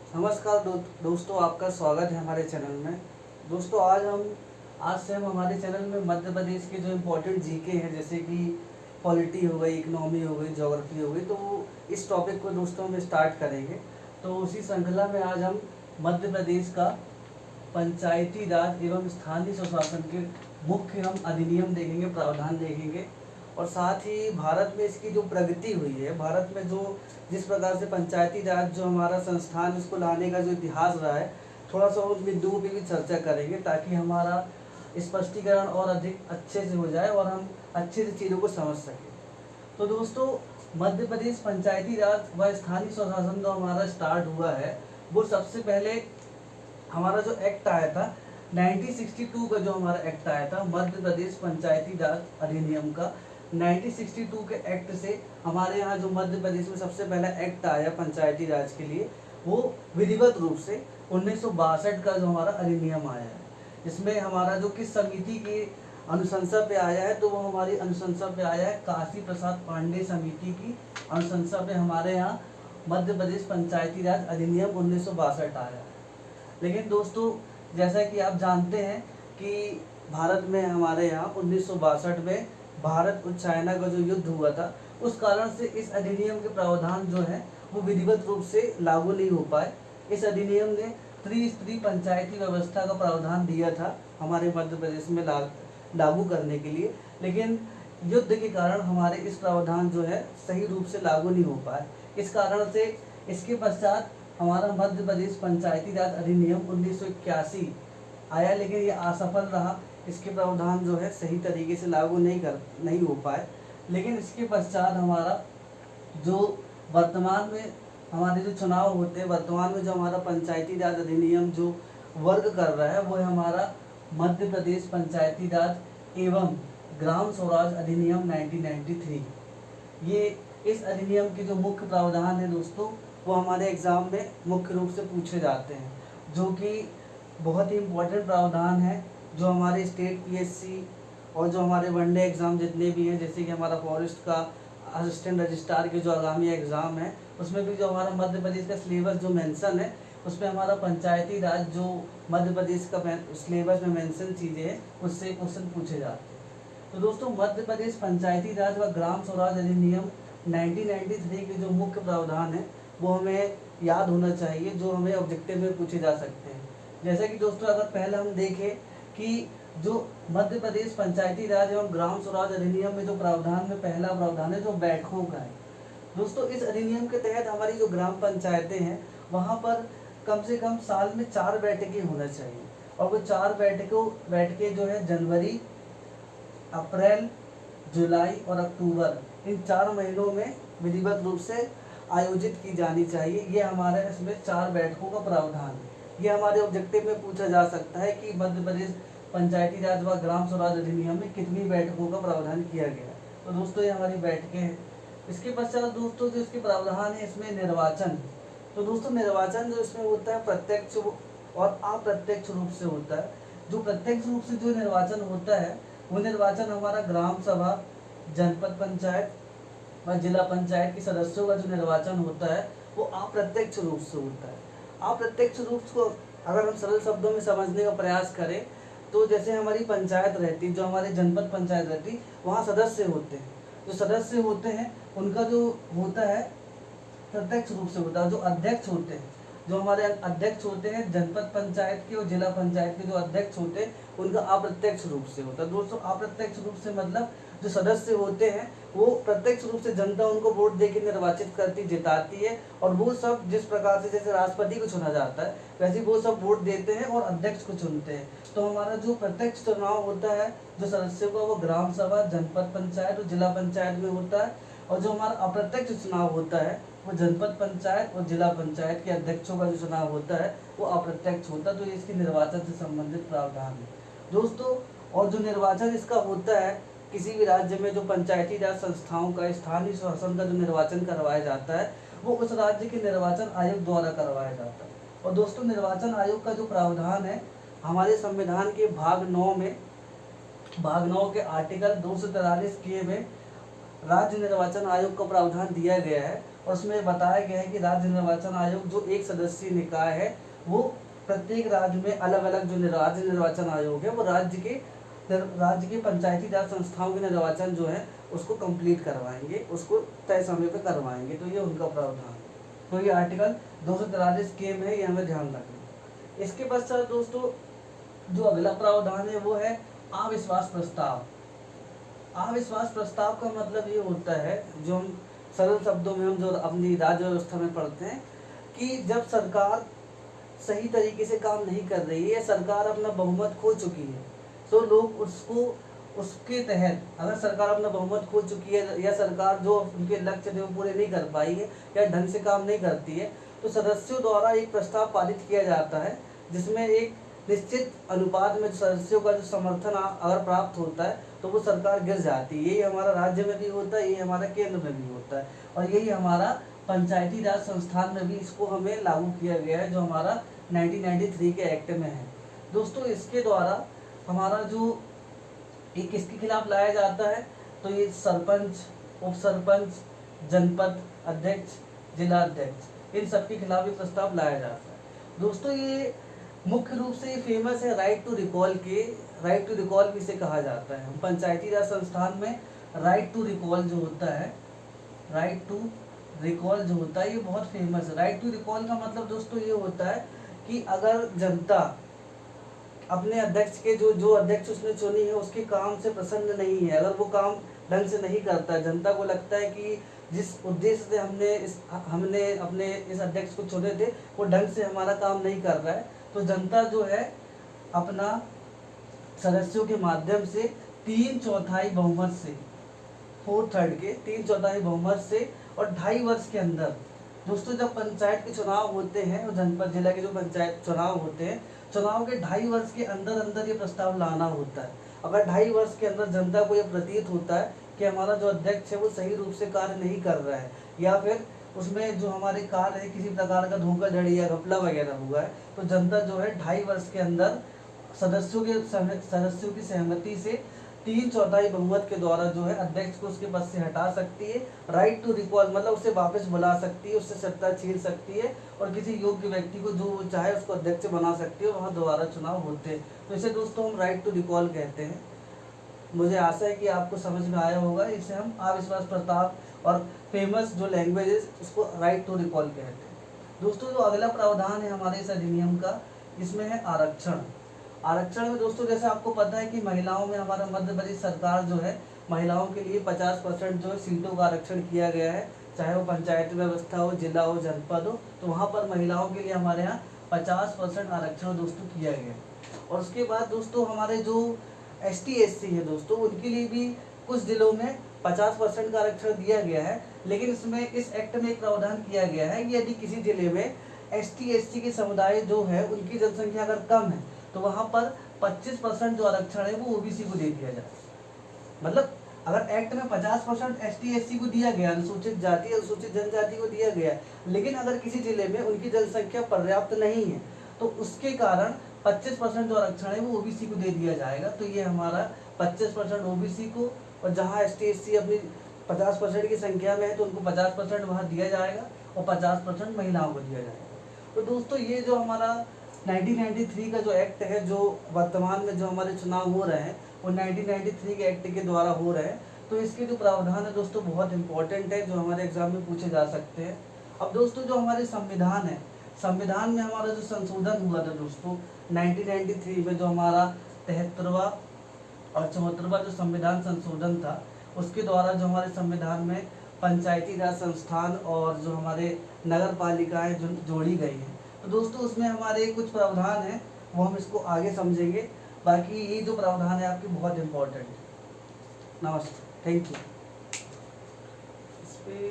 नमस्कार दोस्तों, आपका स्वागत है हमारे चैनल में। दोस्तों, आज से हम हमारे चैनल में मध्य प्रदेश के जो इम्पोर्टेंट जीके हैं, जैसे कि पॉलिटी हो गई, इकोनॉमी हो गई, ज्योग्राफी हो गई, तो इस टॉपिक को दोस्तों हम स्टार्ट करेंगे। तो उसी श्रृंखला में आज हम मध्य प्रदेश का पंचायती राज एवं स्थानीय स्वशासन के मुख्य हम अधिनियम देखेंगे, प्रावधान देखेंगे, और साथ ही भारत में इसकी जो प्रगति हुई है, भारत में जो जिस प्रकार से पंचायती राज जो हमारा संस्थान, इसको लाने का जो इतिहास रहा है, थोड़ा सा उन बिंदुओं पे भी चर्चा करेंगे, ताकि हमारा स्पष्टीकरण और अधिक अच्छे से हो जाए और हम अच्छे से चीज़ों को समझ सकें। तो दोस्तों, मध्य प्रदेश पंचायती राज व स्थानीय स्वशासन जो हमारा स्टार्ट हुआ है, वो सबसे पहले हमारा जो एक्ट आया था 1962 का, जो हमारा एक्ट आया था मध्य प्रदेश पंचायती राज अधिनियम का, 1962 के एक्ट से हमारे यहाँ जो मध्य प्रदेश में सबसे पहला एक्ट आया पंचायती राज के लिए, वो विधिवत रूप से 1962 का जो हमारा अधिनियम आया है। इसमें हमारा जो किस समिति की अनुशंसा पे आया है, तो वो हमारी अनुशंसा पे आया है काशी प्रसाद पांडे समिति की अनुशंसा पे हमारे यहाँ मध्य प्रदेश पंचायती राज अधिनियम 1962 आया है। लेकिन दोस्तों, जैसा कि आप जानते हैं कि भारत में हमारे यहाँ 1962 में भारत और चाइना का जो युद्ध हुआ था, उस कारण से इस अधिनियम के प्रावधान जो है वो विधिवत रूप से लागू नहीं हो पाए। इस अधिनियम ने त्रिस्तरीय पंचायती व्यवस्था का प्रावधान दिया था हमारे मध्य प्रदेश में लागू करने के लिए, लेकिन युद्ध के कारण हमारे इस प्रावधान जो है सही रूप से लागू नहीं हो पाए। इस कारण से इसके पश्चात हमारा मध्य प्रदेश पंचायती राज अधिनियम 1981 आया, लेकिन ये असफल रहा। इसके प्रावधान जो है सही तरीके से लागू नहीं हो पाए। लेकिन इसके पश्चात हमारा जो वर्तमान में हमारे जो चुनाव होते हैं, वर्तमान में जो हमारा पंचायती राज अधिनियम जो वर्क कर रहा है, वो है हमारा मध्य प्रदेश पंचायती राज एवं ग्राम स्वराज अधिनियम 1993। ये इस अधिनियम के जो मुख्य प्रावधान है दोस्तों, वो हमारे एग्ज़ाम में मुख्य रूप से पूछे जाते हैं, जो कि बहुत ही इम्पोर्टेंट प्रावधान है, जो हमारे स्टेट पीएससी और जो हमारे वनडे एग्ज़ाम जितने भी हैं, जैसे कि हमारा फॉरेस्ट का असिस्टेंट रजिस्ट्रार के जो आगामी एग्ज़ाम है, उसमें भी जो हमारा मध्य प्रदेश का सिलेबस जो मेंशन है, उसमें हमारा पंचायती राज जो मध्य प्रदेश का सिलेबस में मेंशन चीज़ें हैं, उससे क्वेश्चन पूछे जाते हैं। तो दोस्तों, मध्य प्रदेश पंचायती राज व ग्राम स्वराज अधिनियम 1993 के जो मुख्य प्रावधान है, वो हमें याद होना चाहिए, जो हमें ऑब्जेक्टिव में पूछे जा सकते हैं। जैसे कि दोस्तों, अगर पहले हम देखें कि जो मध्य प्रदेश पंचायती राज एवं ग्राम स्वराज अधिनियम में जो प्रावधान में पहला प्रावधान है जो बैठकों का है। दोस्तों, इस अधिनियम के तहत हमारी जो ग्राम पंचायतें हैं, वहाँ पर कम से कम साल में 4 बैठकें होना चाहिए, और वो 4 बैठकें जो है जनवरी, अप्रैल, जुलाई और अक्टूबर, इन 4 महीनों में विधिवत रूप से आयोजित की जानी चाहिए। ये हमारे इसमें 4 बैठकों का प्रावधान है। ये हमारे ऑब्जेक्टिव में पूछा जा सकता है कि मध्य प्रदेश पंचायती राज व ग्राम स्वराज अधिनियम में कितनी बैठकों का प्रावधान किया गया है। तो दोस्तों, ये हमारी बैठकें हैं। इसके पश्चात दोस्तों, जो इसके प्रावधान है, इसमें निर्वाचन। तो दोस्तों, निर्वाचन जो इसमें होता है प्रत्यक्ष और अप्रत्यक्ष रूप से होता है। जो प्रत्यक्ष रूप से जो निर्वाचन होता है, वो निर्वाचन हमारा ग्राम सभा, जनपद पंचायत व जिला पंचायत के सदस्यों का जो निर्वाचन होता है, वो अप्रत्यक्ष रूप से होता है। अप्रत्यक्ष रूप को अगर हम सरल शब्दों में समझने का प्रयास करें, तो जैसे हमारी पंचायत रहती, जो हमारी जनपद पंचायत रहती, वहाँ सदस्य होते हैं। जो सदस्य होते हैं, उनका जो होता है प्रत्यक्ष रूप से होता है। जो अध्यक्ष होते हैं, जो हमारे अध्यक्ष होते हैं जनपद पंचायत के और जिला पंचायत के जो अध्यक्ष होते हैं, उनका अप्रत्यक्ष रूप से होता है। दोस्तों, अप्रत्यक्ष रूप से मतलब जो सदस्य होते हैं, वो प्रत्यक्ष रूप से जनता उनको वोट देकर निर्वाचित करती, जिताती है, और वो सब जिस प्रकार से जैसे राष्ट्रपति को चुना जाता है, वैसे वो सब वोट देते हैं और अध्यक्ष को चुनते हैं। तो हमारा जो प्रत्यक्ष चुनाव होता है जो सदस्यों का, वो ग्राम सभा, जनपद पंचायत और जिला पंचायत में होता है। और जो हमारा अप्रत्यक्ष चुनाव होता है, वो जनपद पंचायत और जिला पंचायत के अध्यक्षों का जो चुनाव होता है, वो अप्रत्यक्ष होता है। तो इसकी निर्वाचन से संबंधित प्रावधान है दोस्तों। और जो निर्वाचन इसका होता है, किसी भी राज्य में जो पंचायती राज संस्थाओं का, स्थानीय शासन का जो निर्वाचन करवाया जाता है, वो उस राज्य के निर्वाचन आयोग द्वारा करवाया जाता है। और दोस्तों, निर्वाचन आयोग का जो प्रावधान है, हमारे संविधान के भाग 9 के आर्टिकल 243 के में राज्य निर्वाचन आयोग का प्रावधान दिया गया है। और उसमें बताया गया है कि राज्य निर्वाचन आयोग जो एक सदस्यीय निकाय है, वो प्रत्येक राज्य में अलग अलग जो राज्य निर्वाचन आयोग है वो राज्य के पंचायती राज संस्थाओं के निर्वाचन जो है उसको कंप्लीट करवाएंगे, उसको तय समय पे करवाएंगे। तो ये उनका प्रावधान है। तो ये आर्टिकल 243 के में ये हमें ध्यान रखना। इसके पश्चात दोस्तों जो अगला प्रावधान है वो है अविश्वास प्रस्ताव। अविश्वास प्रस्ताव का मतलब ये होता है, जो हम सरल शब्दों में हम जो अपनी राज्य व्यवस्था में पढ़ते हैं, कि जब सरकार सही तरीके से काम नहीं कर रही है या सरकार अपना बहुमत खो चुकी है, तो लोग उसके तहत, अगर सरकार अपना बहुमत खो चुकी है या सरकार जो उनके लक्ष्य थे वो पूरे नहीं कर पाई है या ढंग से काम नहीं करती है, तो सदस्यों द्वारा एक प्रस्ताव पारित किया जाता है, जिसमें एक निश्चित अनुपात में सदस्यों का जो समर्थन अगर प्राप्त होता है तो वो सरकार गिर जाती है। यही हमारा राज्य में भी होता है, यही हमारा केंद्र में भी होता है, और यही हमारा पंचायती राज संस्थान में भी इसको हमें लागू किया गया है, जो हमारा 1993 के एक्ट में है। दोस्तों इसके द्वारा हमारा जो एक किसके खिलाफ लाया जाता है, तो ये सरपंच, उप सरपंच, जनपद अध्यक्ष, जिला अध्यक्ष, इन सब के खिलाफ ये प्रस्ताव लाया जाता है। दोस्तों ये मुख्य रूप से ये फेमस है राइट टू रिकॉल भी इसे कहा जाता है। पंचायती राज संस्थान में राइट टू रिकॉल जो होता है, ये बहुत फेमस है। राइट टू रिकॉल का मतलब दोस्तों ये होता है कि अगर जनता अपने अध्यक्ष के जो अध्यक्ष उसने चुनी है उसके काम से प्रसन्न नहीं है, अगर वो काम ढंग से नहीं करता है, जनता को लगता है कि जिस उद्देश्य से हमने अपने इस अध्यक्ष को चुने थे वो ढंग से हमारा काम नहीं कर रहा है, तो जनता जो है अपना सदस्यों के माध्यम से 3/4 बहुमत से, 4/3 के 3/4 बहुमत से और 2.5 वर्ष के अंदर, दोस्तों जब पंचायत के चुनाव होते हैं और जनपद जिला के जो पंचायत चुनाव होते हैं, चुनाव के 2.5 वर्ष के अंदर अंदर ये प्रस्ताव लाना होता है। अगर 2.5 वर्ष के अंदर जनता को ये प्रतीत होता है कि हमारा जो अध्यक्ष है वो सही रूप से कार्य नहीं कर रहा है, या फिर उसमें जो हमारे कार्य है किसी प्रकार का धोखाधड़ी या घपला वगैरह हुआ है, तो जनता जो है 2.5 वर्ष के अंदर सदस्यों की सहमति से 3/4 बहुमत के द्वारा जो है अध्यक्ष को उसके पद से हटा सकती है। राइट टू रिकॉल मतलब उसे वापस बुला सकती है, उससे सत्ता छीन सकती है और किसी योग्य व्यक्ति को जो वो चाहे उसको अध्यक्ष बना सकती है, वहाँ दोबारा चुनाव होते हैं। तो इसे दोस्तों हम राइट टू रिकॉल कहते हैं। मुझे आशा है कि आपको समझ में आया होगा। इसे हम अविश्वास प्रस्ताव और फेमस जो लैंग्वेज है उसको राइट टू रिकॉल कहते हैं। दोस्तों जो अगला प्रावधान है हमारे इस अधिनियम का, इसमें है आरक्षण। आरक्षण में दोस्तों जैसे आपको पता है कि महिलाओं में हमारा मध्य प्रदेश सरकार जो है महिलाओं के लिए 50% जो है सीटों का आरक्षण किया गया है, चाहे वो पंचायत व्यवस्था हो, जिला हो, जनपद हो, तो वहाँ पर महिलाओं के लिए हमारे यहाँ 50% आरक्षण दोस्तों किया गया है। और उसके बाद दोस्तों हमारे जो ST SC है दोस्तों, उनके लिए भी कुछ जिलों में 50% का आरक्षण दिया गया है, लेकिन इसमें इस एक्ट में एक प्रावधान किया गया है कि यदि किसी जिले में ST SC के समुदाय जो है उनकी जनसंख्या अगर कम है तो वहाँ पर 25% जो आरक्षण है वो OBC को दे दिया जाए। मतलब अगर एक्ट में 50% ST SC को दिया गया, अनुसूचित जाति अनुसूचित जनजाति को दिया गया, लेकिन अगर किसी जिले में उनकी जनसंख्या पर्याप्त नहीं है तो उसके कारण 25% जो आरक्षण है वो OBC को दे दिया जाएगा। तो ये हमारा 25% OBC को, और जहाँ ST SC अपनी 50% की संख्या में है तो उनको 50% वहाँ दिया जाएगा और 50% महिलाओं को दिया जाएगा। तो दोस्तों ये जो हमारा 1993 का जो एक्ट है, जो वर्तमान में जो हमारे चुनाव हो रहे हैं वो 1993 के एक्ट के द्वारा हो रहे हैं। तो इसके जो प्रावधान है दोस्तों बहुत इंपॉर्टेंट है, जो हमारे एग्जाम में पूछे जा सकते हैं। अब दोस्तों जो हमारे संविधान है, संविधान में हमारा जो संशोधन हुआ था दोस्तों 1993 में, जो हमारा 73वां और 74वां जो संविधान संशोधन था, उसके द्वारा जो हमारे संविधान में पंचायती राज संस्थान और जो हमारे नगर पालिकाएँ जो जोड़ी गई हैं, तो दोस्तों उसमें हमारे कुछ प्रावधान हैं वो हम इसको आगे समझेंगे। बाकी ये जो प्रावधान है आपके बहुत इम्पोर्टेंट है। नमस्ते, थैंक यू। इस पे